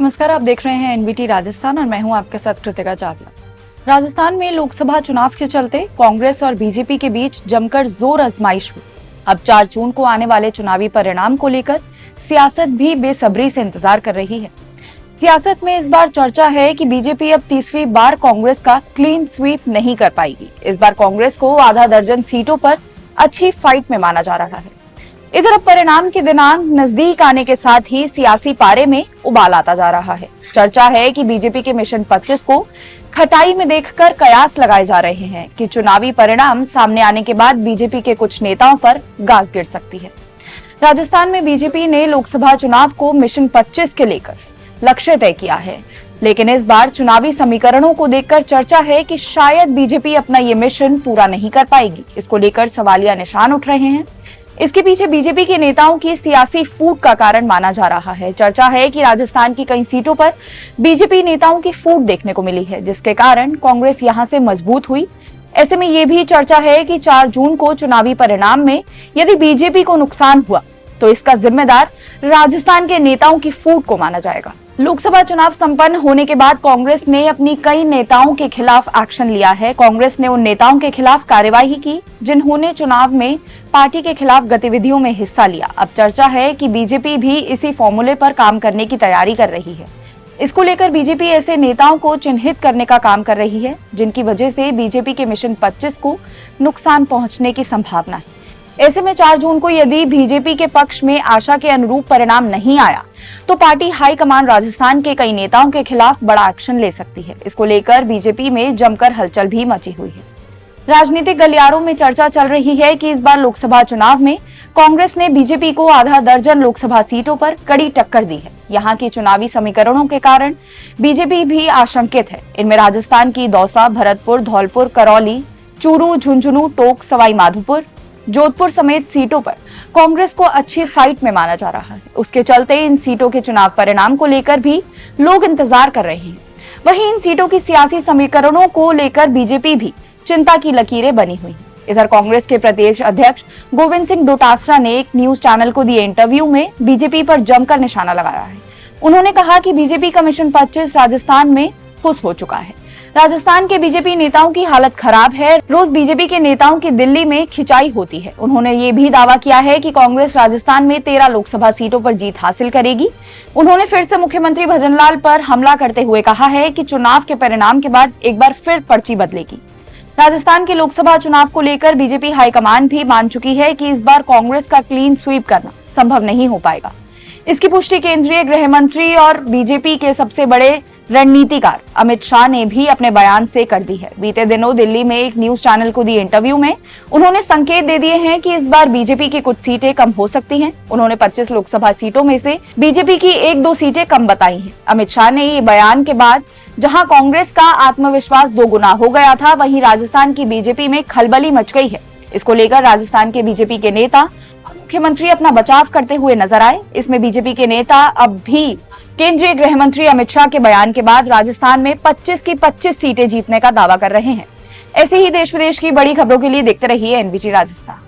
नमस्कार, आप देख रहे हैं एनबीटी राजस्थान और मैं हूं आपके साथ कृतिका चावला। राजस्थान में लोकसभा चुनाव के चलते कांग्रेस और बीजेपी के बीच जमकर जोर आजमाइश हुई। अब 4 जून को आने वाले चुनावी परिणाम को लेकर सियासत भी बेसब्री से इंतजार कर रही है। सियासत में इस बार चर्चा है कि बीजेपी अब तीसरी बार कांग्रेस का क्लीन स्वीप नहीं कर पाएगी। इस बार कांग्रेस को आधा दर्जन सीटों पर अच्छी फाइट में माना जा रहा है। इधर अब परिणाम के दिनांक नजदीक आने के साथ ही सियासी पारे में उबाल आता जा रहा है। चर्चा है कि बीजेपी के मिशन 25 को खटाई में देखकर कयास लगाए जा रहे हैं कि चुनावी परिणाम सामने आने के बाद बीजेपी के कुछ नेताओं पर गाज गिर सकती है। राजस्थान में बीजेपी ने लोकसभा चुनाव को मिशन 25 के लेकर लक्ष्य तय किया है, लेकिन इस बार चुनावी समीकरणों को देखकर चर्चा है कि शायद बीजेपी अपना ये मिशन पूरा नहीं कर पाएगी। इसको लेकर सवालिया निशान उठ रहे हैं। इसके पीछे बीजेपी के नेताओं की सियासी फूट का कारण माना जा रहा है। चर्चा है कि राजस्थान की कई सीटों पर बीजेपी नेताओं की फूट देखने को मिली है, जिसके कारण कांग्रेस यहां से मजबूत हुई। ऐसे में ये भी चर्चा है कि 4 जून को चुनावी परिणाम में यदि बीजेपी को नुकसान हुआ तो इसका जिम्मेदार राजस्थान के नेताओं की फूट को माना जाएगा। लोकसभा चुनाव संपन्न होने के बाद कांग्रेस ने अपनी कई नेताओं के खिलाफ एक्शन लिया है। कांग्रेस ने उन नेताओं के खिलाफ कार्यवाही की जिन्होंने चुनाव में पार्टी के खिलाफ गतिविधियों में हिस्सा लिया। अब चर्चा है कि बीजेपी भी इसी फॉर्मूले पर काम करने की तैयारी कर रही है। इसको लेकर बीजेपी ऐसे नेताओं को चिन्हित करने का काम कर रही है जिनकी वजह से बीजेपी के मिशन 25 को नुकसान पहुंचने की संभावना है। ऐसे में 4 जून को यदि बीजेपी के पक्ष में आशा के अनुरूप परिणाम नहीं आया तो पार्टी हाईकमान राजस्थान के कई नेताओं के खिलाफ बड़ा एक्शन ले सकती है। इसको लेकर बीजेपी में जमकर हलचल भी मची हुई है। राजनीतिक गलियारों में चर्चा चल रही है कि इस बार लोकसभा चुनाव में कांग्रेस ने बीजेपी को आधा दर्जन लोकसभा सीटों पर कड़ी टक्कर दी है। यहाँ की चुनावी समीकरणों के कारण बीजेपी भी आशंकित है। इनमें राजस्थान की दौसा, भरतपुर, धौलपुर, करौली, चूरू, झुंझुनू, टोंक, सवाई माधोपुर, जोधपुर समेत सीटों पर कांग्रेस को अच्छी फाइट में माना जा रहा है। उसके चलते इन सीटों के चुनाव परिणाम को लेकर भी लोग इंतजार कर रहे हैं। वहीं इन सीटों की सियासी समीकरणों को लेकर बीजेपी भी चिंता की लकीरें बनी हुई हैं। इधर कांग्रेस के प्रदेश अध्यक्ष गोविंद सिंह डोटासरा ने एक न्यूज चैनल को दिए इंटरव्यू में बीजेपी पर जमकर निशाना लगाया है। उन्होंने कहा कि बीजेपी का मिशन 25 राजस्थान में फुस हो चुका है। राजस्थान के बीजेपी नेताओं की हालत खराब है। रोज बीजेपी के नेताओं की दिल्ली में खिंचाई होती है। उन्होंने ये भी दावा किया है कि कांग्रेस राजस्थान में 13 लोकसभा सीटों पर जीत हासिल करेगी। उन्होंने फिर से मुख्यमंत्री भजनलाल पर हमला करते हुए कहा है कि चुनाव के परिणाम के बाद एक बार फिर पर्ची बदलेगी। राजस्थान के लोकसभा चुनाव को लेकर बीजेपी हाईकमान भी मान चुकी है कि इस बार कांग्रेस का क्लीन स्वीप करना संभव नहीं हो पाएगा। इसकी पुष्टि केंद्रीय गृह मंत्री और बीजेपी के सबसे बड़े रणनीतिकार अमित शाह ने भी अपने बयान से कर दी है। बीते दिनों दिल्ली में एक न्यूज चैनल को दिए इंटरव्यू में उन्होंने संकेत दे दिए हैं कि इस बार बीजेपी की कुछ सीटें कम हो सकती हैं। उन्होंने 25 लोकसभा सीटों में से बीजेपी की 1-2 सीटें कम बताई हैं। अमित शाह ने ये बयान के बाद जहां कांग्रेस का आत्मविश्वास 2 गुना हो गया था, वहीं राजस्थान की बीजेपी में खलबली मच गई है। इसको लेकर राजस्थान के बीजेपी के नेता मुख्यमंत्री अपना बचाव करते हुए नजर आए। इसमें बीजेपी के नेता अब भी केंद्रीय गृह मंत्री अमित शाह के बयान के बाद राजस्थान में 25 की 25 सीटें जीतने का दावा कर रहे हैं। ऐसे ही देश विदेश की बड़ी खबरों के लिए देखते रहिए एनबीटी राजस्थान।